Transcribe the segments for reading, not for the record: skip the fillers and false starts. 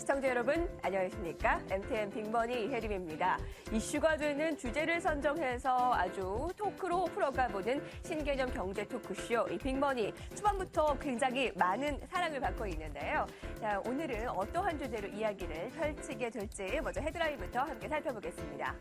시청자 여러분, 안녕하십니까? MTN 빅머니 이혜림입니다. 이슈가 되는 주제를 선정해서 아주 토크로 풀어가보는 신개념 경제 토크쇼 이 빅머니. 초반부터 굉장히 많은 사랑을 받고 있는데요. 자, 오늘은 어떠한 주제로 이야기를 펼치게 될지 먼저 헤드라인부터 함께 살펴보겠습니다.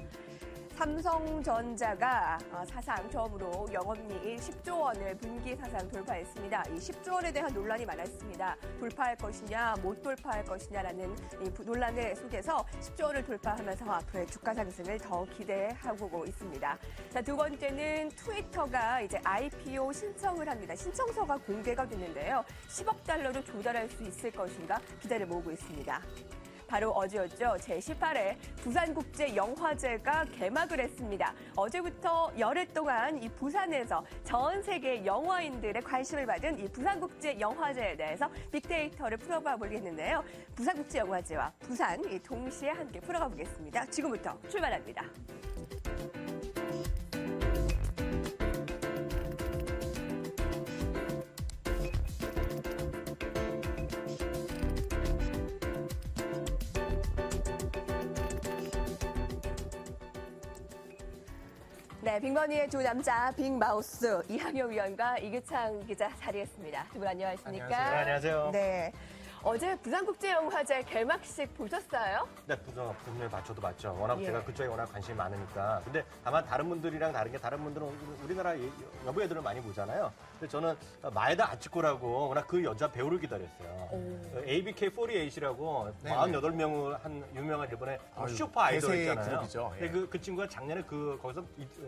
삼성전자가 사상 처음으로 영업이익 10조 원을 분기 사상 돌파했습니다. 이 10조 원에 대한 논란이 많았습니다. 돌파할 것이냐, 못 돌파할 것이냐라는 이 논란을 속에서 10조 원을 돌파하면서 앞으로의 주가 상승을 더 기대하고 있습니다. 자, 두 번째는 트위터가 이제 IPO 신청을 합니다. 신청서가 공개가 됐는데요. 10억 달러로 조달할 수 있을 것인가 기대를 모으고 있습니다. 바로 어제였죠. 제18회 부산국제영화제가 개막을 했습니다. 어제부터 열흘 동안 이 부산에서 전 세계 영화인들의 관심을 받은 이 부산국제영화제에 대해서 빅데이터를 풀어봐 보겠는데요. 부산국제영화제와 부산 동시에 함께 풀어가 보겠습니다. 지금부터 출발합니다. 네, 빅머니의 두 남자 빅마우스 이항효 위원과 이규창 기자 자리했습니다. 두 분 안녕하십니까? 안녕하세요. 네, 안녕하세요. 네, 어제 부산국제영화제 개막식 보셨어요? 네, 분명히 저도 봤죠. 워낙 제가 그쪽에 워낙 관심이 많으니까. 근데 다만 다른 분들이랑 다른 게 다른 분들은 우리나라 여부 애들을 많이 보잖아요. 근데 저는 마에다 아치코라고 워낙 그 여자 배우를 기다렸어요. ABK48이라고 48명을 한 유명한 일본의 슈퍼 아이돌 있잖아요. 예. 근데 그 친구가 작년에 거기서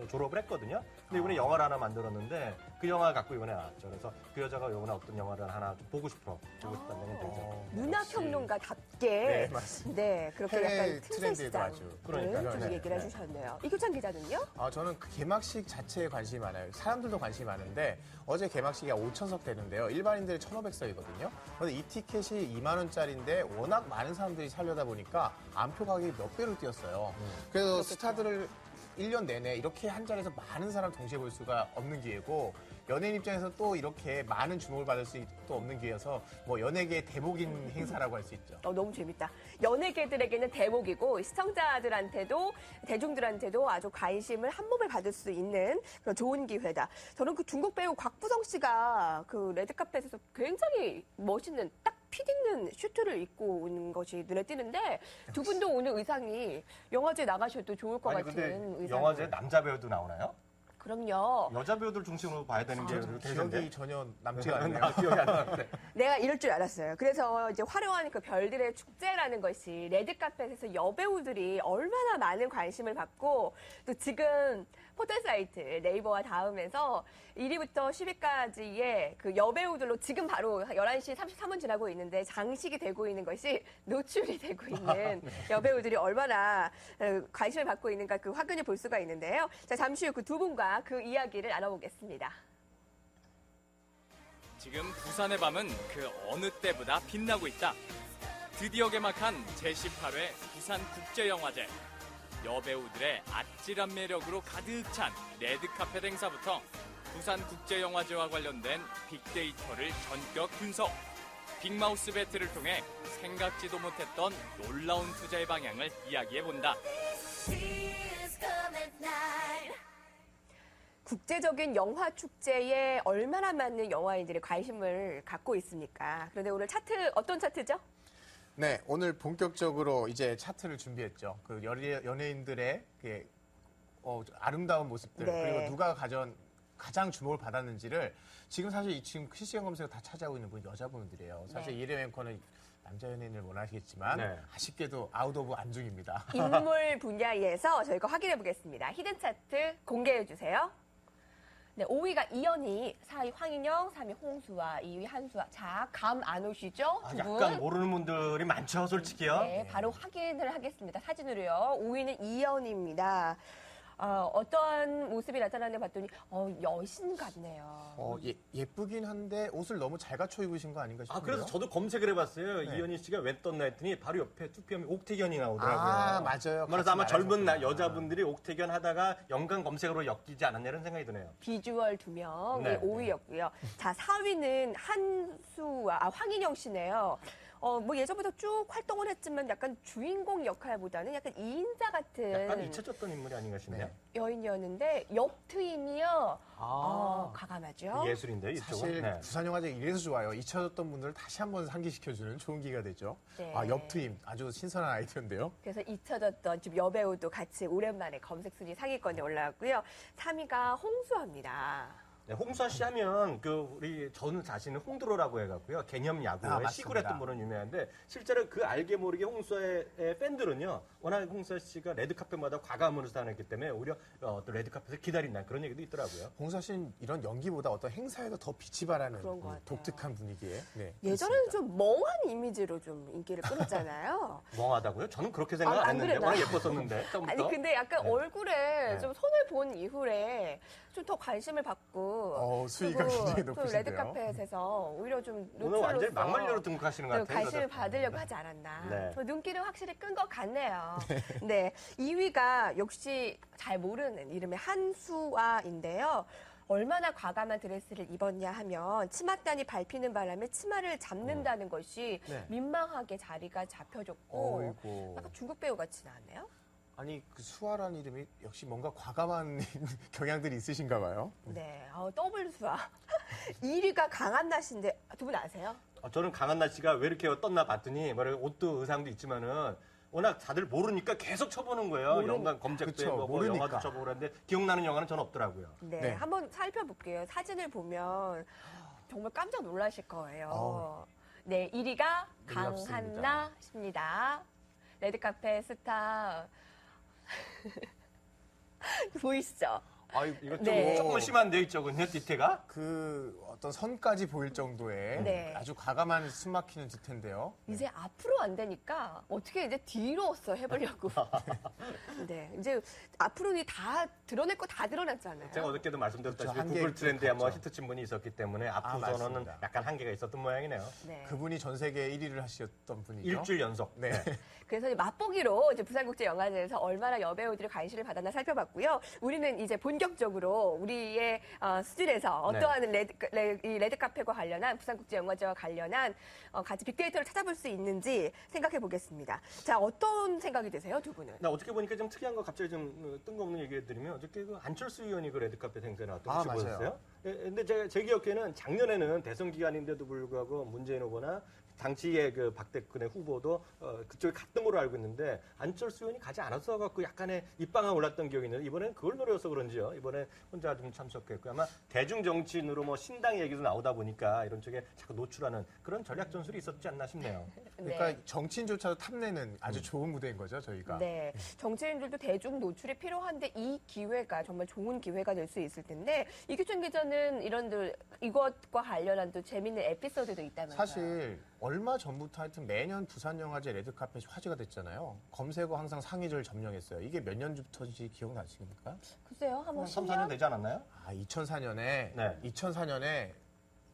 졸업을 했거든요. 근데 이번에 영화를 하나 만들었는데 그 영화 갖고 이번에 나왔죠. 그래서 그 여자가 이번에 어떤 영화를 하나 좀 보고 싶다는 생각이 들죠. 문화평론가답게 네, 맞습니다. 네, 그렇게 해외 약간 트렌드에도 틈새 아주. 시장을 그러니까요. 좀 네, 얘기를 네. 해주셨네요. 이규찬 기자는요? 저는 그 개막식 자체에 관심이 많아요. 사람들도 관심이 많은데 어제 개막식이 5,000석 되는데요. 일반인들이 1,500석이거든요. 그런데 이 티켓이 2만 원짜리인데 워낙 많은 사람들이 사려다 보니까 안표 가격이 몇 배로 뛰었어요. 그래서 그렇겠죠. 스타들을 1년 내내 이렇게 한 자리에서 많은 사람 동시에 볼 수가 없는 기회고 연예인 입장에서 또 이렇게 많은 주목을 받을 수 또 없는 기회여서 뭐 연예계의 대목인 행사라고 할 수 있죠. 너무 재밌다. 연예계들에게는 대목이고 시청자들한테도 대중들한테도 아주 관심을 한 몸에 받을 수 있는 그런 좋은 기회다. 저는 그 중국 배우 곽부성 씨가 그 레드카펫에서 굉장히 멋있는 딱 핏 있는 슈트를 입고 오는 것이 눈에 띄는데 두 분도 오늘 의상이 영화제 나가셔도 좋을 것 아니, 같은 근데 의상. 영화제에 남자 배우도 나오나요? 그럼요. 여자 배우들 중심으로 봐야 되는 게 대세인데. 기억이 전혀 남지가 않네요. 기억이 안 나는데. 내가 이럴 줄 알았어요. 그래서 이제 화려한 그 별들의 축제라는 것이 레드카펫에서 여배우들이 얼마나 많은 관심을 받고 또 지금 포털사이트 네이버와 다음에서 1위부터 10위까지의 그 여배우들로 지금 바로 11시 33분 지나고 있는데 장식이 되고 있는 것이 노출이 되고 있는 여배우들이 얼마나 관심을 받고 있는가 그 확연히 볼 수가 있는데요. 자, 잠시 후 그 두 분과 그 이야기를 나눠보겠습니다. 지금 부산의 밤은 그 어느 때보다 빛나고 있다. 드디어 개막한 제18회 부산국제영화제. 여배우들의 아찔한 매력으로 가득 찬 레드카펫 행사부터 부산국제영화제와 관련된 빅데이터를 전격 분석. 빅마우스 배틀을 통해 생각지도 못했던 놀라운 투자의 방향을 이야기해본다. 국제적인 영화 축제에 얼마나 많은 영화인들이 관심을 갖고 있습니까? 그런데 오늘 차트 어떤 차트죠? 네, 오늘 본격적으로 이제 차트를 준비했죠. 그 연예인들의 아름다운 모습들 네. 그리고 누가 가장 주목을 받았는지를 지금 사실 지금 실시간 검색어 다 차지하고 있는 분이 여자분들이에요. 사실 네. 이름 앵커는 남자 연예인을 원하시겠지만 네. 아쉽게도 아웃 오브 안중입니다. 인물 분야에서 저희가 확인해 보겠습니다. 히든 차트 공개해 주세요. 네, 5위가 이연희, 4위 황인영, 3위 홍수아, 2위 한수아. 자, 감 안 오시죠? 두 분. 약간 모르는 분들이 많죠, 솔직히요. 네, 바로 확인을 하겠습니다. 사진으로요. 5위는 이연희입니다. 어떠한 모습이 나타나는지 봤더니 여신 같네요. 예쁘긴 한데 옷을 너무 잘 갖춰 입으신 거 아닌가 싶은데요. 그래서 저도 검색을 해봤어요. 네. 이현희 씨가 왜 떴나 했더니 바로 옆에 투표하면 옥태견이 나오더라고요. 맞아요. 그래서 아마 같이 젊은 나가셨구나. 여자분들이 옥태견 하다가 연관 검색으로 엮이지 않았냐 이런 생각이 드네요. 비주얼 2명이 네. 5위였고요. 자, 4위는 황인영 씨네요. 뭐 예전부터 쭉 활동을 했지만 약간 주인공 역할보다는 약간 2인자 같은 약간 잊혀졌던 인물이 아닌가 싶네요. 네. 여인이었는데 옆트임이요. 과감하죠. 예술인데요, 이쪽은. 사실 네. 부산영화제 이래서 좋아요. 잊혀졌던 분들을 다시 한번 상기시켜주는 좋은 기회가 되죠. 네. 옆트임 아주 신선한 아이디어인데요. 그래서 잊혀졌던 지금 여배우도 같이 오랜만에 검색 순위 상위권에 올라왔고요. 3위가 홍수아입니다. 네, 홍수아 씨 하면 저는 자신은 홍드로라고 해갖고요. 개념 야구에 맞습니다. 시구했던 분은 유명한데 실제로 그 알게 모르게 홍수아의 팬들은요. 워낙 홍수아 씨가 레드카펫마다 과감으로 나타났기 때문에 오히려 어떤 레드카펫을 기다린다 그런 얘기도 있더라고요. 홍사 씨는 이런 연기보다 어떤 행사에도 더 빛이 발하는 그런 것 같아요. 독특한 분위기에. 네, 예전에는 그렇습니다. 좀 멍한 이미지로 좀 인기를 끌었잖아요. 멍하다고요? 저는 그렇게 생각 안 안 했는데 그랬나요? 워낙 예뻤었는데 처음부터. 아니 근데 약간 네. 얼굴에 네. 좀 손을 본 이후에 좀 더 관심을 받고 수위가 그리고 굉장히 또 높으신데요. 레드카펫에서 오히려 좀 오늘 완전히 노출로서 막말려로 등극하시는 것 좀 같아요. 관심을 받으려고 하지 않았나. 네. 저 눈길을 확실히 끈 것 같네요. 네. 2위가 역시 잘 모르는 이름의 한수아인데요. 얼마나 과감한 드레스를 입었냐 하면 치맛단이 밟히는 바람에 치마를 잡는다는 것이 네. 민망하게 자리가 잡혀졌고 어이구. 약간 중국 배우 같이 나왔네요. 아니 그 수아라는 이름이 역시 뭔가 과감한 경향들이 있으신가 봐요. 네, 더블 수아. 1위가 강한나씨인데 두 분 아세요? 저는 강한나 씨가 왜 이렇게 떴나 봤더니 옷도 의상도 있지만은 워낙 다들 모르니까 계속 쳐보는 거예요. 모르니까. 연관 검색도 그쵸, 해보고 모르니까. 영화도 쳐보고 그러는데 기억나는 영화는 저는 없더라고요. 네, 네. 한번 살펴볼게요. 사진을 보면 정말 깜짝 놀라실 거예요. 네, 1위가 놀랍습니다. 강한나 씨입니다. 레드카펫 스타. 보이시죠? 이거 네. 조금 심한데 이쪽은요, 뒤태가? 그 어떤 선까지 보일 정도의 네. 아주 과감한 숨막히는 뒤태인데요. 이제 앞으로 안 되니까 어떻게 이제 뒤로서 해보려고. 네, 이제 앞으로는 다 드러낼 거 다 드러났잖아요. 제가 어저께도 말씀드렸다시피 그쵸, 한계가 구글 트렌드에 한번 있죠. 히트친 분이 있었기 때문에 앞으로는 맞습니다. 약간 한계가 있었던 모양이네요. 네. 그분이 전 세계 1위를 하셨던 분이죠. 일주일 연속. 네. 그래서 이제 맛보기로 이제 부산국제영화제에서 얼마나 여배우들이 관심을 받았나 살펴봤고요. 우리는 이제 본격적으로 우리의 수준에서 어떠한 이 레드카펫과 관련한 부산국제영화제와 관련한 같이 빅데이터를 찾아볼 수 있는지 생각해 보겠습니다. 자, 어떤 생각이 드세요, 두 분은? 나 어떻게 보니까 좀 특이한 거 갑자기 좀 뜬금없는 얘기 드리면 어저께 그 안철수 의원이 그 레드카펫 행사에 나왔던 거 혹시 맞아요. 보셨어요? 근데 제 기억에는 작년에는 대선 기간인데도 불구하고 문재인 후보나 당시의 그 박대근의 후보도 그쪽에 갔던 걸로 알고 있는데 안철수 의원이 가지 않았어 갖고 약간의 입방아 올랐던 기억이 있는데 이번엔 그걸 노려서 그런지요. 이번에 혼자 좀 참석했고 아마 대중 정치인으로 뭐 신당 얘기도 나오다 보니까 이런 쪽에 자꾸 노출하는 그런 전략 전술이 있었지 않나 싶네요. 그러니까 정치인조차도 탐내는 아주 좋은 무대인 거죠, 저희가. 네. 정치인들도 대중 노출이 필요한데 이 기회가 정말 좋은 기회가 될 수 있을 텐데 이규천 기자는 이것과 관련한 또 재밌는 에피소드도 있다면서요. 사실 얼마 전부터 하여튼 매년 부산영화제 레드카펫이 화제가 됐잖아요. 검색어 항상 상위를 점령했어요. 이게 몇 년부터인지 기억나십니까? 글쎄요, 한번 3, 4년 되지 않았나요? 2004년에 네. 2004년에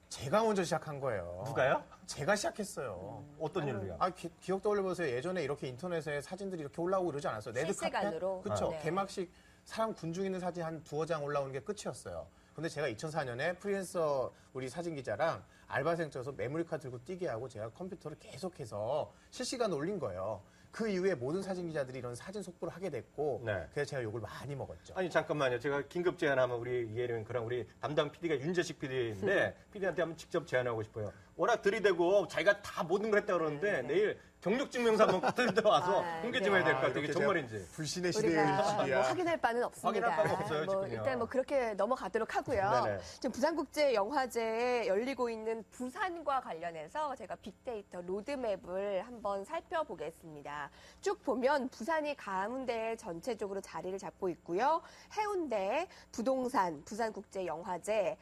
제가 먼저 시작한 거예요. 누가요? 제가 시작했어요. 어떤 일로요? 기억 떠올려보세요. 예전에 이렇게 인터넷에 사진들이 이렇게 올라오고 이러지 않았어요. 실시간으로? 그렇죠. 네. 개막식 사람 군중 있는 사진 한 두어 장 올라오는 게 끝이었어요. 근데 제가 2004년에 프리랜서 우리 사진 기자랑 알바생 쳐서 메모리카드 들고 뛰게 하고 제가 컴퓨터를 계속해서 실시간 올린 거예요. 그 이후에 모든 사진 기자들이 이런 사진 속보를 하게 됐고 네. 그래서 제가 욕을 많이 먹었죠. 아니 잠깐만요. 제가 긴급 제안하면 우리 이혜령이랑 우리 담당 PD가 윤재식 PD인데 PD한테 한번 직접 제안하고 싶어요. 워낙 들이대고 자기가 다 모든 걸 했다 그러는데 내일 경력증명서 한번 들여와서 공개 좀 해야 될 것 같아요. 이게 정말인지. 불신의 시대의 우리가 뭐 일시야. 확인할 바는 없습니다. 확인할 바는 없어요, 지금요. 일단 그렇게 넘어가도록 하고요. 네네. 지금 부산국제영화제에 열리고 있는 부산과 관련해서 제가 빅데이터 로드맵을 한번 살펴보겠습니다. 쭉 보면 부산이 가운데에 전체적으로 자리를 잡고 있고요. 해운대, 부동산, 부산국제영화제,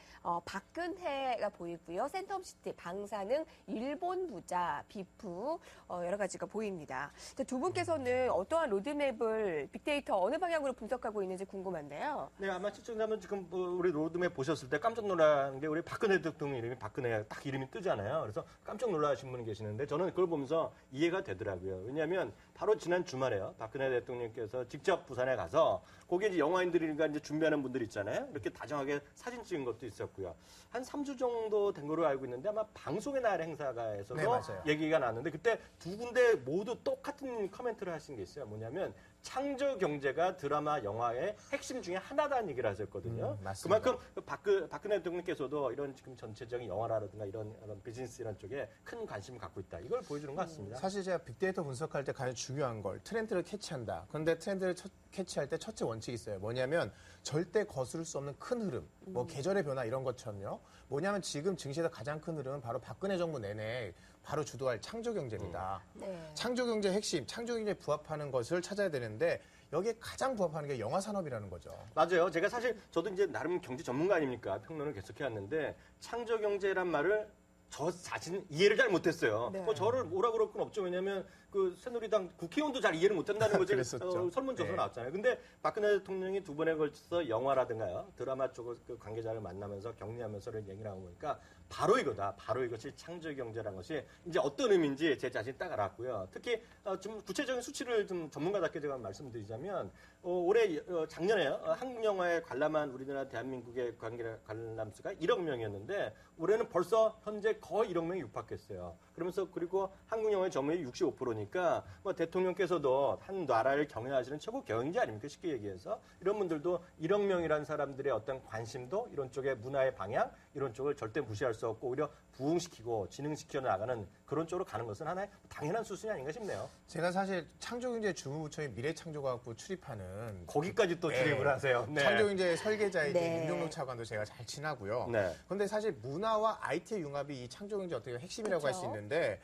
박근혜가 보이고요. 센텀시티, 방사능, 일본 부자, 비프, 여러 가지가 보입니다. 두 분께서는 어떠한 로드맵을 빅데이터 어느 방향으로 분석하고 있는지 궁금한데요. 네, 아마 시청자분 지금 우리 로드맵 보셨을 때 깜짝 놀란 게 우리 박근혜 대통령 이름이 박근혜가 딱 이름이 뜨잖아요. 그래서 깜짝 놀라신 분이 계시는데 저는 그걸 보면서 이해가 되더라고요. 왜냐하면 바로 지난 주말에요. 박근혜 대통령께서 직접 부산에 가서 거기에 이제 영화인들이니까 이제 준비하는 분들 있잖아요. 이렇게 다정하게 사진 찍은 것도 있었고요. 한 3주 정도 된 걸로 알고 있는데 아마 방송의 날 행사가에서도 네, 맞아요. 얘기가 나왔는데 그때 두 군데 모두 똑같은 코멘트를 하신 게 있어요. 뭐냐면 창조 경제가 드라마, 영화의 핵심 중에 하나다는 얘기를 하셨거든요. 맞습니다. 그만큼 박근혜 대통령께서도 이런 지금 전체적인 영화라든가 이런 비즈니스 이런 쪽에 큰 관심을 갖고 있다. 이걸 보여주는 것 같습니다. 사실 제가 빅데이터 분석할 때 가장 중요한 걸 트렌드를 캐치한다. 그런데 트렌드를 캐치할 때 첫째 원칙이 있어요. 뭐냐면 절대 거스를 수 없는 큰 흐름, 뭐 계절의 변화 이런 것처럼요. 뭐냐면 지금 증시에서 가장 큰 흐름은 바로 박근혜 정부 내내 바로 주도할 창조 경제입니다. 네. 창조 경제 핵심, 창조 경제에 부합하는 것을 찾아야 되는데 여기에 가장 부합하는 게 영화 산업이라는 거죠. 맞아요. 제가 사실 저도 이제 나름 경제 전문가 아닙니까? 평론을 계속해 왔는데 창조 경제란 말을 저 자신 이해를 잘 못했어요. 네. 뭐 저를 뭐라 그럴 건 없죠. 왜냐하면 그 새누리당 국회의원도 잘 이해를 못한다는 거지. 그랬었죠. 설문조사 네. 나왔잖아요. 근데 박근혜 대통령이 두 번에 걸쳐서 영화라든가요, 드라마 쪽 그 관계자를 만나면서 격리하면서 이런 얘기를 하고 보니까 바로 이거다. 바로 이것이 창조 경제라는 것이 이제 어떤 의미인지 제 자신이 딱 알았고요. 특히 좀 구체적인 수치를 좀 전문가답게 제가 말씀드리자면 올해 작년에 한국 영화에 관람한 우리나라 대한민국의 관람 수가 1억 명이었는데 올해는 벌써 현재 거의 1억 명이 육박했어요. 그러면서 그리고 한국 영화의 점유율이 65%니까 뭐 대통령께서도 한 나라를 경영하시는 최고 경영자 아닙니까? 쉽게 얘기해서 이런 분들도 1억 명이라는 사람들의 어떤 관심도 이런 쪽의 문화의 방향 이런 쪽을 절대 무시할 수 없고 오히려 부흥시키고 진흥시켜 나가는 그런 쪽으로 가는 것은 하나의 당연한 수순이 아닌가 싶네요. 제가 사실 창조경제 주무부처인 미래창조과학부 출입하는 거기까지 또 네. 출입을 하세요. 네. 창조경제 설계자이신 네. 윤종록 차관도 제가 잘 친하고요. 네. 그런데 사실 문화와 IT의 융합이 이 창조경제 어떻게 핵심이라고 할 수 그렇죠. 있는데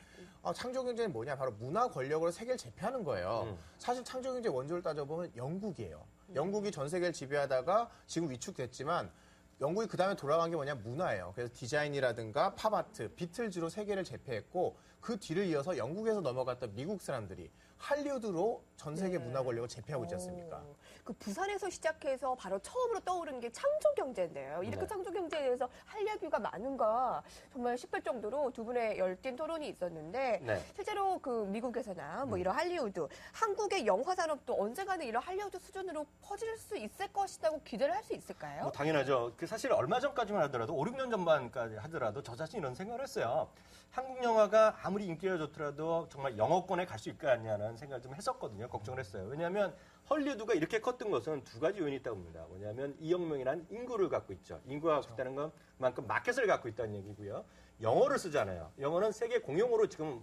창조경제는 뭐냐? 바로 문화 권력으로 세계를 제패하는 거예요. 사실 창조경제 원조를 따져보면 영국이에요. 영국이 전 세계를 지배하다가 지금 위축됐지만 영국이 그 다음에 돌아간 게 뭐냐? 문화예요. 그래서 디자인이라든가 팝아트, 비틀즈로 세계를 제패했고 그 뒤를 이어서 영국에서 넘어갔던 미국 사람들이 할리우드로 전 세계 문화 권력을 제패하고 있지 않습니까? 그 부산에서 시작해서 바로 처음으로 떠오른 게 창조 경제인데요. 이렇게 네. 창조 경제에 대해서 할 얘기가 많은가 정말 싶을 정도로 두 분의 열띤 토론이 있었는데 네. 실제로 그 미국에서나 뭐 이런 할리우드, 한국의 영화 산업도 언젠가는 이런 할리우드 수준으로 퍼질 수 있을 것이라고 기대를 할 수 있을까요? 뭐 당연하죠. 그 사실 얼마 전까지만 하더라도 5, 6년 전만까지 하더라도 저 자신 이런 생각을 했어요. 한국 영화가 아무리 인기가 좋더라도 정말 영어권에 갈 수 있겠냐는 생각을 좀 했었거든요. 걱정을 했어요. 왜냐하면 헐리우드가 이렇게 컸던 것은 두 가지 요인이 있다고 봅니다. 뭐냐면 2억 명이라는 인구를 갖고 있죠. 인구가 갖고 있다는 건 그만큼 마켓을 갖고 있다는 얘기고요. 영어를 쓰잖아요. 영어는 세계 공용어로 지금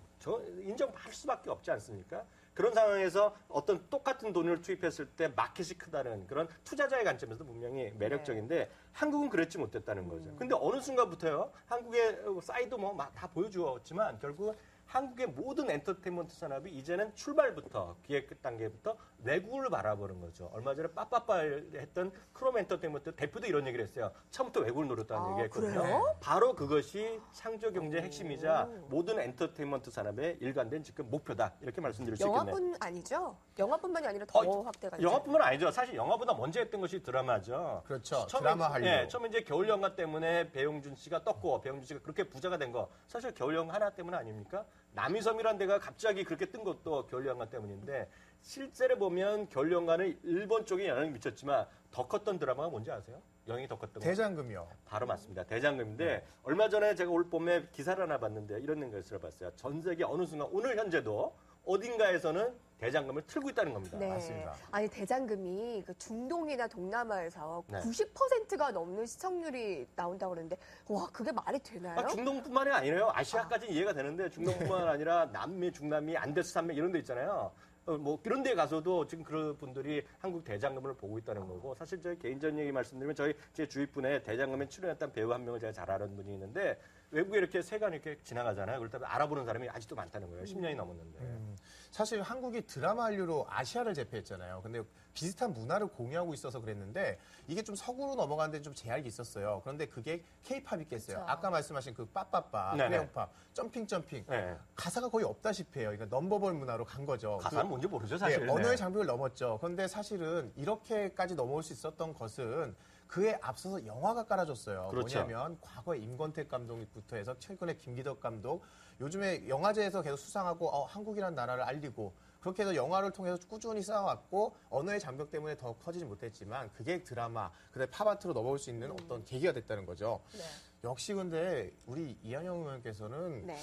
인정받을 수밖에 없지 않습니까? 그런 상황에서 어떤 똑같은 돈을 투입했을 때 마켓이 크다는 그런 투자자의 관점에서 분명히 매력적인데 한국은 그랬지 못했다는 거죠. 근데 어느 순간부터요. 한국의 사이도 뭐 다 보여주었지만 결국 한국의 모든 엔터테인먼트 산업이 이제는 출발부터 기획 단계부터 외국을 바라보는 거죠. 얼마 전에 빠빠빠 했던 크롬 엔터테인먼트 대표도 이런 얘기를 했어요. 처음부터 외국을 노렸다는 얘기했거든요. 그래요? 바로 그것이 창조 경제의 핵심이자 모든 엔터테인먼트 산업의 일관된 지금 목표다. 이렇게 말씀드릴 수 있겠네요. 영화뿐 아니죠? 영화뿐만이 아니라 더 확대가 되죠. 영화뿐만 아니죠. 사실 영화보다 먼저 했던 것이 드라마죠. 그렇죠. 처음에, 드라마 한류. 예, 처음에 이제 겨울 영화 때문에 배용준 씨가 떴고 배용준 씨가 그렇게 부자가 된 거 사실 겨울 영화 하나 때문 아닙니까? 남이섬이라는 데가 갑자기 그렇게 뜬 것도 겨울 영화 때문인데 실제로 보면 겨울 영화는 일본 쪽에 영향을 미쳤지만 더 컸던 드라마가 뭔지 아세요? 영향이 더 컸던 거. 대장금이요. 바로 맞습니다. 대장금인데 얼마 전에 제가 올 봄에 기사를 하나 봤는데 이런 것을 봤어요. 전 세계 어느 순간 오늘 현재도 어딘가에서는 대장금을 틀고 있다는 겁니다. 네. 맞습니다. 아니 대장금이 그 중동이나 동남아에서 네. 90%가 넘는 시청률이 나온다고 그러는데 와 그게 말이 되나요? 중동뿐만이 아니라요. 아시아까지는 이해가 되는데 중동뿐만 아니라 남미, 중남미, 안데스 산맥 이런 데 있잖아요. 뭐 그런 데 가서도 지금 그런 분들이 한국 대장금을 보고 있다는 거고 사실 저희 개인적인 얘기 말씀드리면 제 주위 분에 대장금에 출연했던 배우 한 명을 제가 잘 아는 분이 있는데 외국에 이렇게 세관 이렇게 지나가잖아요. 그럴 때 알아보는 사람이 아직도 많다는 거예요. 10년이 넘었는데. 사실 한국이 드라마 한류로 아시아를 제패했잖아요. 근데 비슷한 문화를 공유하고 있어서 그랬는데 이게 좀 서구로 넘어가는데 좀 제약이 있었어요. 그런데 그게 케이팝이 깼어요. 그렇죠. 아까 말씀하신 그 빠빠빠, 네네. 크레용팝, 점핑. 네. 가사가 거의 없다시피 해요. 그러니까 넘버볼 문화로 간 거죠. 가사는 뭔지 모르죠, 사실. 네, 언어의 장벽을 넘었죠. 그런데 사실은 이렇게까지 넘어올 수 있었던 것은 그에 앞서서 영화가 깔아줬어요. 그렇죠. 뭐냐면 과거에 임권택 감독부터 해서 최근에 김기덕 감독, 요즘에 영화제에서 계속 수상하고 한국이라는 나라를 알리고 그렇게 해서 영화를 통해서 꾸준히 쌓아왔고 언어의 장벽 때문에 더 커지지 못했지만 그게 드라마, 그다음에 팝아트로 넘어올 수 있는 어떤 계기가 됐다는 거죠. 네. 역시 근데 우리 이한영 의원께서는 네.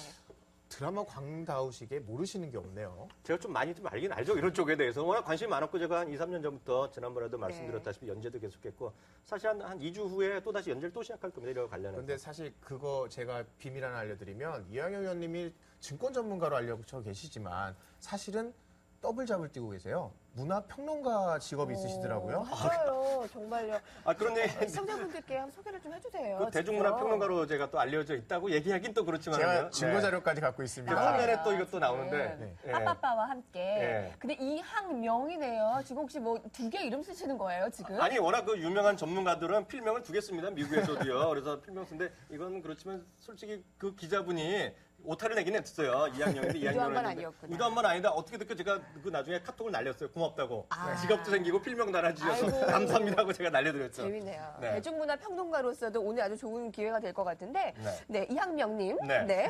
드라마 광다우시게 모르시는 게 없네요. 제가 좀 많이 좀 알긴 알죠. 이런 쪽에 대해서. 워낙 관심이 많았고 제가 한 2, 3년 전부터 지난번에도 말씀드렸다시피 연재도 계속했고 사실 한 2주 후에 또다시 연재를 또 시작할 겁니다. 이거 관련해서. 근데 사실 그거 제가 비밀 하나 알려드리면 이한영 의원님이 증권 전문가로 알려져 계시지만 사실은 더블 잡을 띄고 계세요. 문화평론가 직업이 있으시더라고요. 맞아요. 정말요. 그런 얘기. 시청자분들께 한번 소개를 좀 해주세요. 그 대중문화평론가로 제가 또 알려져 있다고 얘기하긴 또 그렇지만 제가 증거 자료까지 갖고 있습니다. 화면에 또 이것도 나오는데. 네. 예. 빠빠빠와 함께. 예. 근데 이항명이네요. 지금 혹시 뭐 2개 이름 쓰시는 거예요, 지금? 아니 워낙 그 유명한 전문가들은 필명을 2개 씁니다. 미국에서도요. 그래서 필명 쓰는데 이건 그렇지만 솔직히 그 기자분이 오타를 내긴 했어요. 이학년인데 의도한 건 아니었구나. 의도한 건 아니다. 어떻게 듣고 제가 그 나중에 카톡을 날렸어요. 고맙다고. 아. 직업도 생기고 필명 달아주셔서 아이고. 감사합니다고 제가 날려드렸죠. 재밌네요. 네. 대중문화 평론가로서도 오늘 아주 좋은 기회가 될 것 같은데, 네, 이항명님, 네. 네,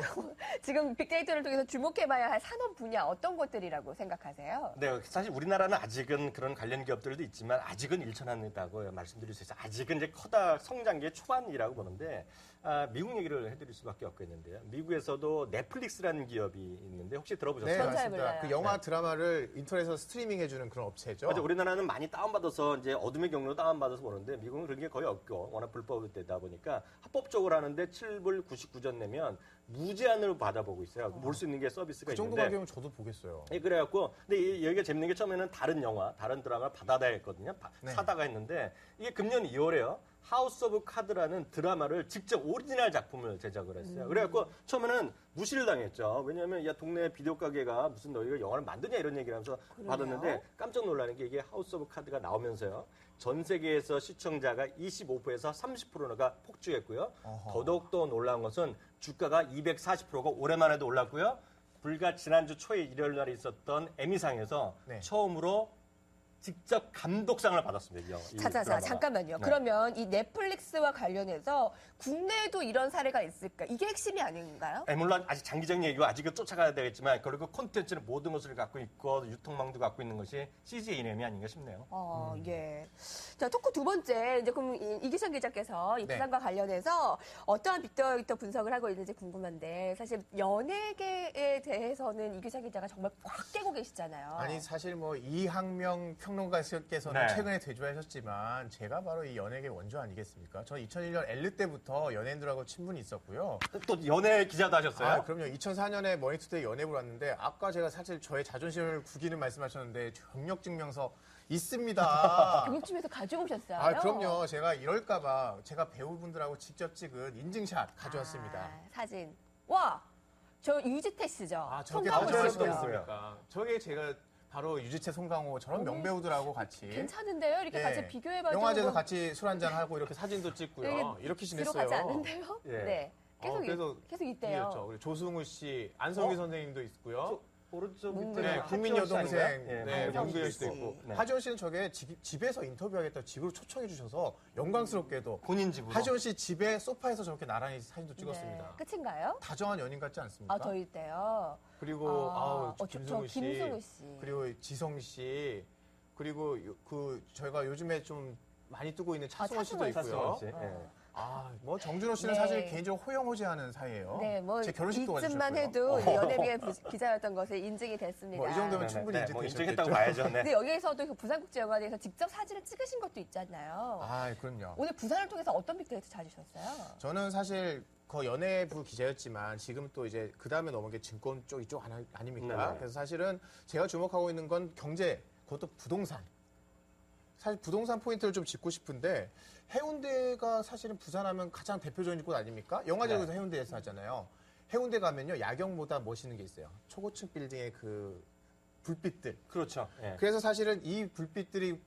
지금 빅데이터를 통해서 주목해봐야 할 산업 분야 어떤 것들이라고 생각하세요? 네, 사실 우리나라는 아직은 그런 관련 기업들도 있지만 아직은 일천한다고 말씀드릴 수 있어요. 아직은 이제 커다 성장기의 초반이라고 보는데 미국 얘기를 해드릴 수밖에 없겠는데요. 미국에서도 넷플릭스라는 기업이 있는데 혹시 들어보셨어요? 네, 전잘 맞습니다. 몰라요. 그 영화 드라마를 인터넷에서 스트리밍 해주는 그런 업체죠. 맞아, 우리나라는 많이 다운받아서 이제 어둠의 경로로 다운받아서 보는데 미국은 그런 게 거의 없고 워낙 불법되다 보니까 합법적으로 하는데 7불 99전 내면 무제한으로 받아보고 있어요. 볼 수 있는 게 서비스가 그 정도 있는데. 가격이면 저도 보겠어요. 예, 그래갖고 근데 여기가 재밌는 게 처음에는 다른 영화, 다른 드라마를 받아야 했거든요. 네. 사다가 했는데 이게 금년 2월에요. 하우스 오브 카드라는 드라마를 직접 오리지널 작품을 제작을 했어요. 그래갖고 처음에는 무시를 당했죠. 왜냐하면 야 동네 비디오 가게가 무슨 너희가 영화를 만드냐 이런 얘기를 하면서 받았는데 깜짝 놀라는 게 이게 하우스 오브 카드가 나오면서요. 전 세계에서 시청자가 25%에서 30%가 폭주했고요. 어허. 더더욱더 놀라운 것은 주가가 240%가 올해만해도 올랐고요. 불과 지난주 초에 일요일 날에 있었던 에미상에서 네. 처음으로 직접 감독상을 받았습니다. 이 자자자 드라마가. 잠깐만요. 네. 그러면 이 넷플릭스와 관련해서 국내에도 이런 사례가 있을까? 이게 핵심이 아닌가요? 물론 아직 장기적인 얘기고 아직은 쫓아가야 되겠지만 그리고 콘텐츠는 모든 것을 갖고 있고 유통망도 갖고 있는 것이 CJ 이념이 아닌가 싶네요. 예. 자, 토크 두 번째. 이제 그럼 이기찬 기자께서 이 네. 부산과 관련해서 어떠한 빅데이터 분석을 하고 있는지 궁금한데 사실 연예계에 대해서는 이기찬 기자가 정말 확 깨고 계시잖아요. 아니 사실 뭐 이항명 평론가께서는 네. 최근에 대주하셨지만 제가 바로 이 연예계 원조 아니겠습니까? 저는 2001년 엘리 때부터 연예인들하고 친분이 있었고요. 또 연예 기자도 하셨어요? 아, 그럼요. 2004년에 머니투데이 연예부를 왔는데 아까 제가 사실 저의 자존심을 구기는 말씀하셨는데 경력 증명서 있습니다. 교육팀에서 가져오셨어요? 아, 그럼요. 제가 이럴까봐 제가 배우분들하고 직접 찍은 인증샷 가져왔습니다. 아, 사진. 와! 저 유지태 씨죠? 아, 저게 송강호 가져올 씨고요. 수도 있어요. 저게 제가 바로 유지채, 송강호 저런 명배우들하고 같이 괜찮은데요? 이렇게 예. 같이 비교해봐도 영화제에서 뭐 같이 술 한잔 하고 이렇게 사진도 찍고요. 이렇게 뒤로 지냈어요. 가지 않는데요? 예. 네. 계속, 그래서 계속 있대요. 이었죠. 그리고 조승우 씨, 안성기 선생님도 있고요. 오른쪽 문근영. 밑에 네, 국민 하지원 씨 여동생, 아닌가요? 예, 네, 안성기 문근영 씨도 씨. 있고. 네. 하지원 씨는 저게 집에서 인터뷰하겠다고 집으로 초청해 주셔서 영광스럽게도 본인 집으로. 하지원 씨 집에 소파에서 저렇게 나란히 사진도 찍었습니다. 네. 끝인가요? 다정한 연인 같지 않습니까? 아, 저 있대요. 그리고 저 김승우 씨, 김승우 씨. 그리고 지성 씨, 그리고 저희가 요즘에 좀 많이 뜨고 있는 차승원 씨도 차승원 있고요. 씨. 예. 뭐 정준호 씨는 네. 사실 개인적으로 호영호재하는 사이예요. 네, 뭐 제 결혼식도 이쯤만 와주셨고요. 해도 연예계 기자였던 것에 인증이 됐습니다. 뭐 이 정도면 네, 충분히 네, 뭐 인증되셨겠죠. 인증했다고 봐야죠. 네. 근데 여기에서도 그 부산국제영화제에서 직접 사진을 찍으신 것도 있잖아요. 아, 그럼요. 오늘 부산을 통해서 어떤 빅데이터 찾으셨어요? 저는 사실 연예부 기자였지만 지금 또 이제 그 다음에 넘은 게 증권 쪽 아닙니까? 네. 그래서 사실은 제가 주목하고 있는 건 경제, 그것도 부동산. 사실 부동산 포인트를 좀 짚고 싶은데 해운대가 사실은 부산하면 가장 대표적인 곳 아닙니까? 영화제에서 해운대에서 하잖아요. 해운대 가면요 야경보다 멋있는 게 있어요. 초고층 빌딩의 그 불빛들. 그렇죠. 예. 그래서 사실은 이 불빛들이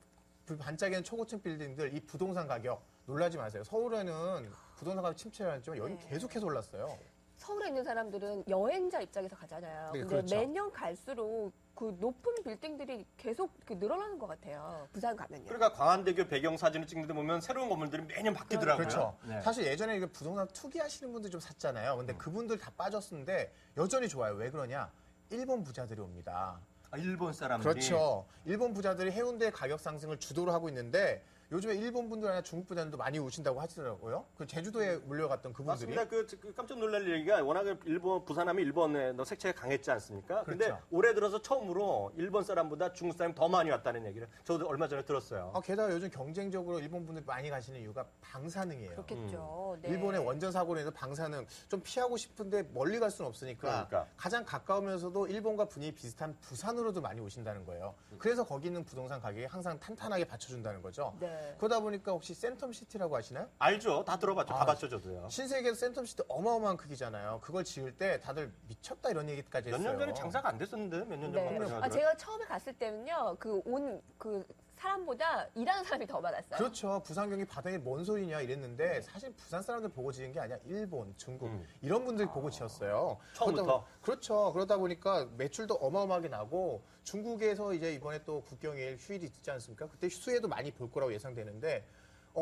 반짝이는 초고층 빌딩들, 이 부동산 가격 놀라지 마세요. 서울에는 부동산 가격 침체를 했지만 여기 네. 계속해서 올랐어요. 서울에 있는 사람들은 여행자 입장에서 가잖아요. 네, 근데 그렇죠. 매년 갈수록 그 높은 빌딩들이 계속 늘어나는 것 같아요. 부산 가면요. 그러니까 광안대교 배경 사진을 찍는데 보면 새로운 건물들이 매년 바뀌더라고요. 그렇죠. 네. 사실 예전에 이거 부동산 투기하시는 분들 좀 샀잖아요. 근데 그분들 다 빠졌는데 여전히 좋아요. 왜 그러냐? 일본 부자들이 옵니다. 일본 사람들이. 그렇죠. 일본 부자들이 해운대 가격 상승을 주도를 하고 있는데 요즘에 일본 분들 아니라 중국 분들도 많이 오신다고 하시더라고요. 그 제주도에 물려갔던 그분들이. 맞습니다. 그 깜짝 놀랄 얘기가 워낙 일본 부산하면 일본에 너 색채가 강했지 않습니까? 근데 그렇죠. 올해 들어서 처음으로 일본 사람보다 중국 사람이 더 많이 왔다는 얘기를 저도 얼마 전에 들었어요. 게다가 요즘 경쟁적으로 일본 분들이 많이 가시는 이유가 방사능이에요. 그렇겠죠. 네. 일본의 원전 사고로 인해서 방사능 좀 피하고 싶은데 멀리 갈 수는 없으니까 그러니까. 가장 가까우면서도 일본과 분위기 비슷한 부산으로도 많이 오신다는 거예요. 그래서 거기 있는 부동산 가격이 항상 탄탄하게 받쳐준다는 거죠. 네. 그러다 보니까 혹시 센텀시티라고 아시나요? 알죠? 다 들어봤죠. 가봤죠, 저도요. 신세계에서 센텀시티 어마어마한 크기잖아요. 그걸 지을 때 다들 미쳤다 이런 얘기까지 몇 했어요. 년 전에 장사가 안 됐었는데 몇 년 네. 전까지. 제가 처음에 갔을 때는요, 그 사람보다 일하는 사람이 더 많았어요. 그렇죠. 부산 경기 바닥에 뭔 소리냐 이랬는데 사실 부산 사람들 보고 지은 게 아니라 일본, 중국 이런 분들 보고 지었어요. 처음부터? 그렇죠. 그러다 보니까 매출도 어마어마하게 나고 중국에서 이제 이번에 또 국경일 휴일이 있지 않습니까? 그때 수혜도 많이 볼 거라고 예상되는데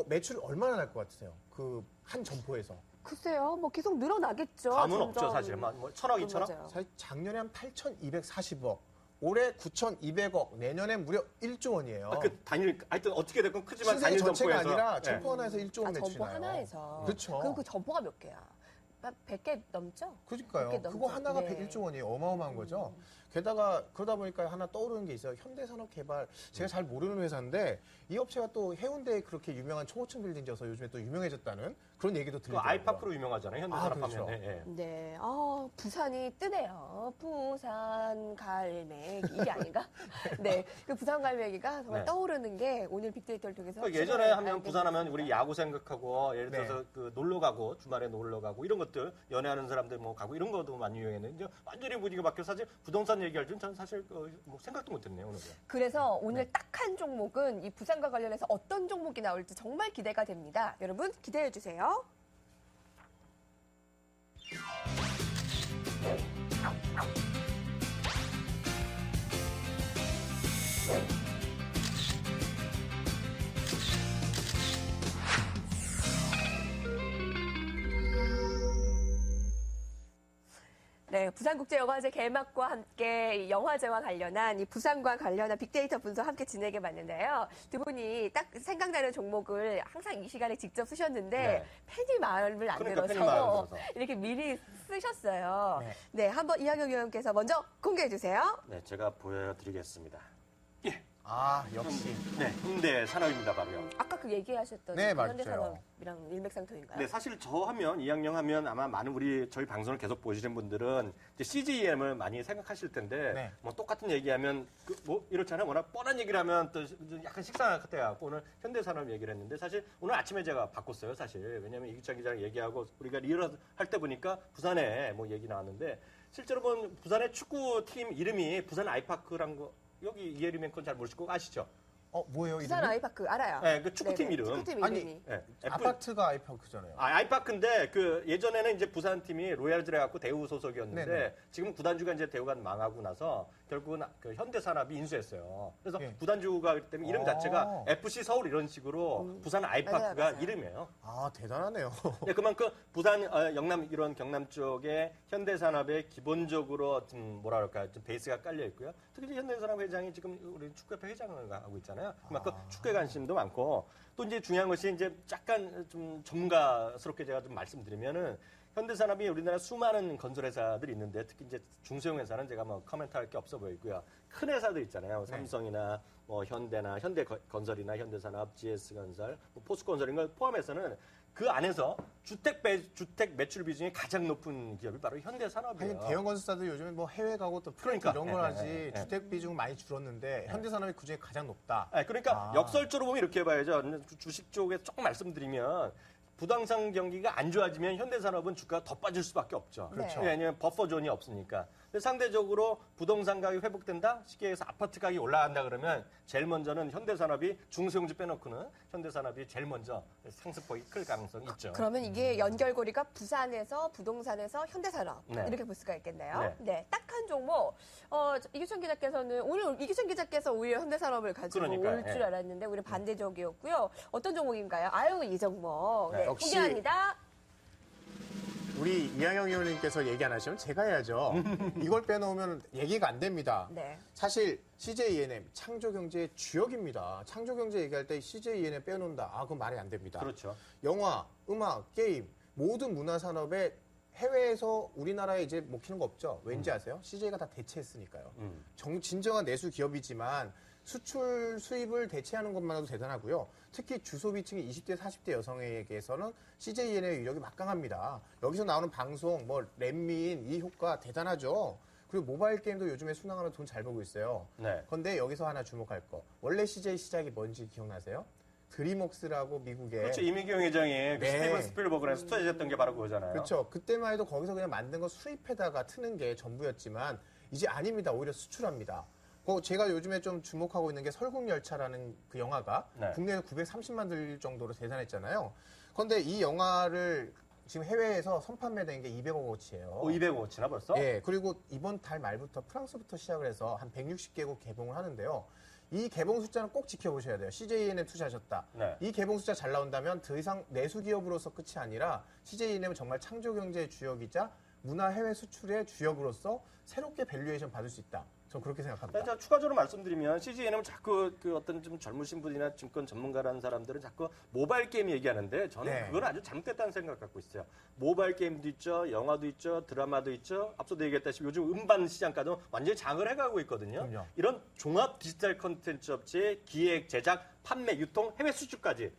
매출 얼마나 날 것 같으세요? 그 한 점포에서. 글쎄요, 뭐 계속 늘어나겠죠. 감은 점점. 없죠, 사실. 뭐 1,000억, 2,000억? 맞아요. 사실 작년에 한 8,240억, 올해 9,200억, 내년에 무려 1조 원이에요. 그 단일, 하여튼 어떻게 됐건 크지만 신세계 단일 전체가 점포에서. 아니라 네. 점포 하나에서 1조 원 매출이 점포 나요. 하나에서. 그렇죠. 그럼 그 점포가 몇 개야? 100개 넘죠? 그러니까요. 100개 그거 넘죠. 하나가 네. 101조 원이에요. 어마어마한 거죠. 게다가 그러다 보니까 하나 떠오르는 게 있어요. 현대산업개발. 제가 잘 모르는 회사인데 이 업체가 또 해운대에 그렇게 유명한 초고층 빌딩 지어서 요즘에 또 유명해졌다는 그런 얘기도 그 들리더라고요. 아이파크로 유명하잖아요, 현대산업 그렇죠. 하면. 예. 네, 부산이 뜨네요. 부산 갈매기 이게 아닌가? 네, 그 부산 갈매기가 정말 네. 떠오르는 게 오늘 빅데이터를 통해서 그 예전에 하면 부산하면 우리 야구 생각하고 예를 들어서 네. 그 놀러 가고 주말에 놀러 가고 이런 것들 연애하는 사람들 뭐 가고 이런 것도 많이 유행했는데 이제 완전히 분위기가 바뀌어 사실 부동산 얘기할 줄은 저는 사실 뭐 생각도 못했네요 오늘. 그래서 오늘 딱 한 종목은 이 부산과 관련해서 어떤 종목이 나올지 정말 기대가 됩니다. 여러분 기대해 주세요. 네, 부산국제영화제 개막과 함께 이 영화제와 관련한 이 부산과 관련한 빅데이터 분석 함께 진행해 봤는데요. 두 분이 딱 생각나는 종목을 항상 이 시간에 직접 쓰셨는데 네. 팬이 마음을 안 그러니까 팬이 들어서 마음을 들어서. 이렇게 미리 쓰셨어요. 네. 네, 한번 이학영 위원께서 먼저 공개해 주세요. 네, 제가 보여드리겠습니다. 역시. 네, 현대 산업입니다, 바로요. 아까 그 얘기하셨던 네, 맞아요. 현대산업이랑 일맥상통인가요? 네, 사실 저 하면 이학영 하면 아마 많은 저희 방송을 계속 보시는 분들은 이제 CGM을 많이 생각하실 텐데 네. 뭐 똑같은 얘기하면 뭐 이렇잖아요. 워낙 뻔한 얘기를 하면 또 약간 식상한 것 같아요. 오늘 현대산업 얘기를 했는데 사실 오늘 아침에 제가 바꿨어요, 사실. 왜냐하면 이기찬 기자랑 얘기하고 우리가 리얼 할 때 보니까 부산에 뭐 얘기 나왔는데 실제로 보면 부산의 축구팀 이름이 부산 아이파크란 거 여기 이혜리 건 잘 모르시고 아시죠? 뭐예요? 부산 이름이? 아이파크 알아요. 네, 그 축구팀 이름. 축구팀 아니, 이름이. 네, 아파트가 아이파크잖아요. 아이파크인데 그 예전에는 이제 부산 팀이 로얄즈래 갖고 대우 소속이었는데 네네. 지금 구단주가 이제 대우가 망하고 나서 결국은 그 현대산업이 인수했어요. 그래서 예. 구단주가 그렇기 때문에 이름 자체가 FC 서울 이런 식으로 부산 아이파크가 맞아요. 이름이에요. 대단하네요. 네, 그만큼 부산 영남 이런 경남 쪽에 현대산업에 기본적으로 좀 뭐라 그럴까 좀 베이스가 깔려 있고요. 특히 현대산업 회장이 지금 우리 축구협회 회장을 하고 있잖아요. 그만큼 축구에 관심도 많고 또 이제 중요한 것이 이제 약간 좀 전문가스럽게 제가 좀 말씀드리면은 현대산업이 우리나라 수많은 건설회사들이 있는데 특히 이제 중소형 회사는 제가 뭐 코멘트할 게 없어 보이고요. 큰 회사들 있잖아요. 삼성이나 뭐 현대나 현대건설이나 현대산업, GS건설, 뭐 포스건설 이런 걸 포함해서는 그 안에서 주택 매출 비중이 가장 높은 기업이 바로 현대산업이에요. 하긴 대형 건설사들 요즘에 뭐 해외 가고 또 프로젝트 그러니까. 이런 걸 하지 네. 주택 비중 많이 줄었는데 현대산업이 그중에 가장 높다. 그러니까 역설적으로 보면 이렇게 봐야죠. 주식 쪽에 조금 말씀드리면 부동산 경기가 안 좋아지면 현대산업은 주가가 더 빠질 수밖에 없죠. 그렇죠. 왜냐하면 버퍼존이 없으니까. 근데 상대적으로 부동산 가격이 회복된다? 쉽게 해서 아파트 가격이 올라간다 그러면 제일 먼저는 현대산업이 중소형주 빼놓고는 현대산업이 제일 먼저 상승폭이 클 가능성이 있죠. 그러면 이게 연결고리가 부산에서 부동산에서 현대산업 네. 이렇게 볼 수가 있겠네요. 네. 네, 딱 한 종목. 이규천 기자께서는 오늘 이규천 기자께서 오히려 현대산업을 가지고 그러니까요. 올 줄 네. 알았는데 오히려 반대적이었고요. 어떤 종목인가요? 이 종목. 네, 역시 공개합니다. 우리 이항영 의원님께서 얘기 안 하시면 제가 해야죠. 이걸 빼놓으면 얘기가 안 됩니다. 네. 사실 CJ ENM 창조경제의 주역입니다. 창조경제 얘기할 때 CJ ENM 빼놓는다. 그건 말이 안 됩니다. 그렇죠. 영화, 음악, 게임 모든 문화산업에 해외에서 우리나라에 이제 먹히는 거 없죠. 왠지 아세요? CJ가 다 대체했으니까요. 진정한 내수 기업이지만 수출 수입을 대체하는 것만으로도 대단하고요. 특히 주소비층이 20대, 40대 여성에게서는 CJN의 위력이 막강합니다. 여기서 나오는 방송, 랜민 이 효과 대단하죠. 그리고 모바일 게임도 요즘에 순항하면 돈 잘 벌고 있어요. 네. 그런데 여기서 하나 주목할 거. 원래 CJ 시작이 뭔지 기억나세요? 드림웍스라고 미국의 그렇죠. 이민경 회장이 네. 스티븐 스필버그랑 스타일했던 게 바로 그거잖아요. 그렇죠. 그때만 해도 거기서 그냥 만든 거 수입해다가 트는 게 전부였지만 이제 아닙니다. 오히려 수출합니다. 제가 요즘에 좀 주목하고 있는 게 설국열차라는 그 영화가 네. 국내에서 930만 들 정도로 대단했잖아요. 그런데 이 영화를 지금 해외에서 선판매된 게 200억어치예요. 200억어치나 벌써? 예, 그리고 이번 달 말부터 프랑스부터 시작을 해서 한 160개국 개봉을 하는데요. 이 개봉 숫자는 꼭 지켜보셔야 돼요. CJNM 투자하셨다. 네. 이 개봉 숫자 잘 나온다면 더 이상 내수 기업으로서 끝이 아니라 CJNM은 정말 창조 경제의 주역이자 문화 해외 수출의 주역으로서 새롭게 밸류에이션 받을 수 있다. 전 그렇게 생각합니다. 자, 추가적으로 말씀드리면 CJNM은 자꾸 어떤 좀 젊으신 분이나 증권 전문가라는 사람들은 자꾸 모바일 게임 얘기하는데 저는 네. 그건 아주 잘못됐다는 생각 갖고 있어요. 모바일 게임도 있죠, 영화도 있죠, 드라마도 있죠. 앞서도 얘기했다시피 요즘 음반 시장가도 완전히 장을 해가고 있거든요. 그럼요. 이런 종합 디지털 콘텐츠 업체의 기획, 제작, 판매, 유통, 해외 수출까지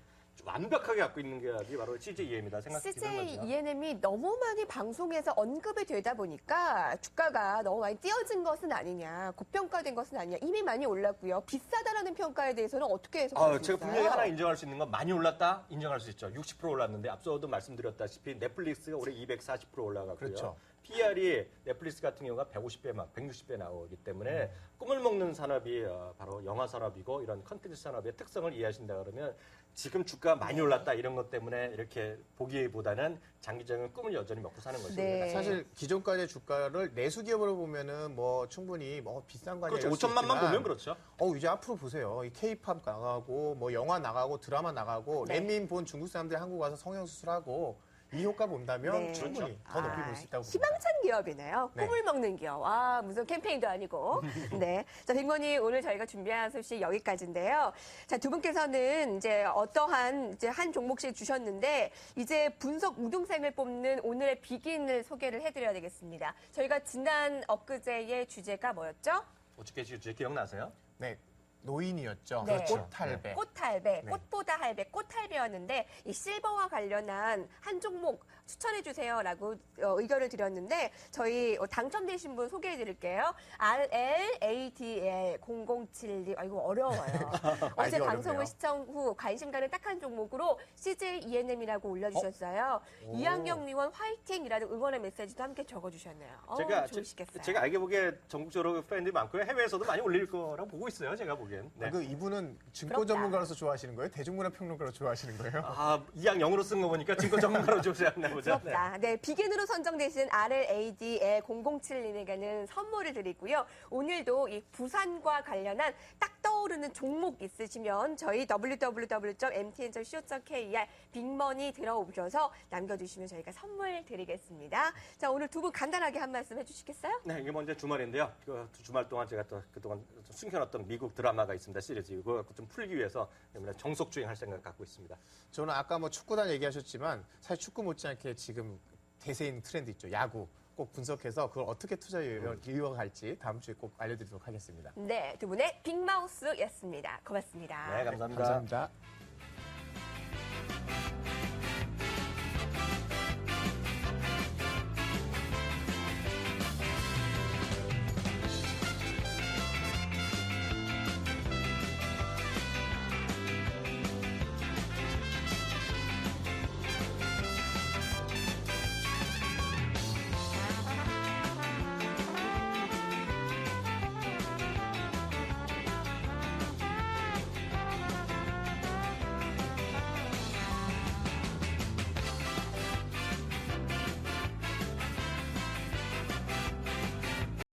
완벽하게 갖고 있는 게 바로 CJENM이다 생각되는 거죠. CJENM이 너무 많이 방송에서 언급이 되다 보니까 주가가 너무 많이 띄어진 것은 아니냐, 고평가된 것은 아니냐, 이미 많이 올랐고요. 비싸다라는 평가에 대해서는 어떻게 해석할 수 있어요? 제가 분명히 하나 인정할 수 있는 건 많이 올랐다? 인정할 수 있죠. 60% 올랐는데 앞서도 말씀드렸다시피 넷플릭스가 올해 240% 올라갔고요. 그렇죠. PR이 넷플릭스 같은 경우가 150배, 160배 나오기 때문에 꿈을 먹는 산업이 바로 영화 산업이고 이런 컨텐츠 산업의 특성을 이해하신다 그러면 지금 주가 많이 올랐다 이런 것 때문에 이렇게 보기보다는 장기적인 꿈을 여전히 먹고 사는 거죠. 네. 사실 기존까지의 주가를 내수 기업으로 보면은 충분히 비싼 거 아니에요. 그렇죠. 5천만만 보면 그렇죠. 이제 앞으로 보세요. 이 K-팝 나가고 영화 나가고 드라마 나가고 네. 랜민 본 중국 사람들이 한국 와서 성형 수술하고 이 효과 본다면 네. 충분히 더 높이 볼 수 있다고 봅니다. 희망찬 기업이네요. 네. 꿈을 먹는 기업. 무슨 캠페인도 아니고. 네. 자, 백모님 오늘 저희가 준비한 소식 여기까지인데요. 자, 두 분께서는 이제 어떠한 한 종목씩 주셨는데 이제 분석 우등생을 뽑는 오늘의 비긴을 소개를 해드려야 되겠습니다. 저희가 지난 엊그제의 주제가 뭐였죠? 어떻게 주제 기억나세요? 네. 노인이었죠. 네. 꽃할배. 꽃할배, 네. 꽃보다 할배, 꽃할배였는데 이 실버와 관련한 한 종목 추천해 주세요라고 의견을 드렸는데 저희 당첨되신 분 소개해 드릴게요. RLADL 0072. 이거 어려워요. 어제 아이디어 방송을 어렵네요. 시청 후 관심 가는 딱 한 종목으로 CJENM이라고 올려주셨어요. 이항영 의원 화이팅이라는 응원의 메시지도 함께 적어주셨네요. 좋으시겠어요. 제가 알게 보기에 전국적으로 팬들이 많고요. 해외에서도 많이 올릴 거라고 보고 있어요. 제가 보기엔. 네. 이분은 증권 부럽다. 전문가로서 좋아하시는 거예요? 대중문화 평론가로 좋아하시는 거예요? 이양 영어로 쓴 거 보니까 증권 전문가로 좋아하나 보죠. 부럽다. 네, 비긴으로 선정되신 RLAD의 007님에게는 선물을 드리고요. 오늘도 이 부산과 관련한 딱 떠오르는 종목 있으시면 저희 www.mtn.co.kr 빅머니 들어오셔서 남겨주시면 저희가 선물 드리겠습니다. 자, 오늘 두 분 간단하게 한 말씀 해주시겠어요? 네, 이게 먼저 주말인데요. 주말 동안 제가 또 그동안 숨겨놨던 미국 드라마가 있습니다. 시리즈. 이거 갖고 좀 풀기 위해서 정석 주행할 생각 갖고 있습니다. 저는 아까 축구단 얘기하셨지만 사실 축구 못지않게 지금 대세인 트렌드 있죠. 야구. 꼭 분석해서 그걸 어떻게 투자 이용할지 다음 주에 꼭 알려드리도록 하겠습니다. 네, 두 분의 빅마우스였습니다. 고맙습니다. 네, 감사합니다. 감사합니다.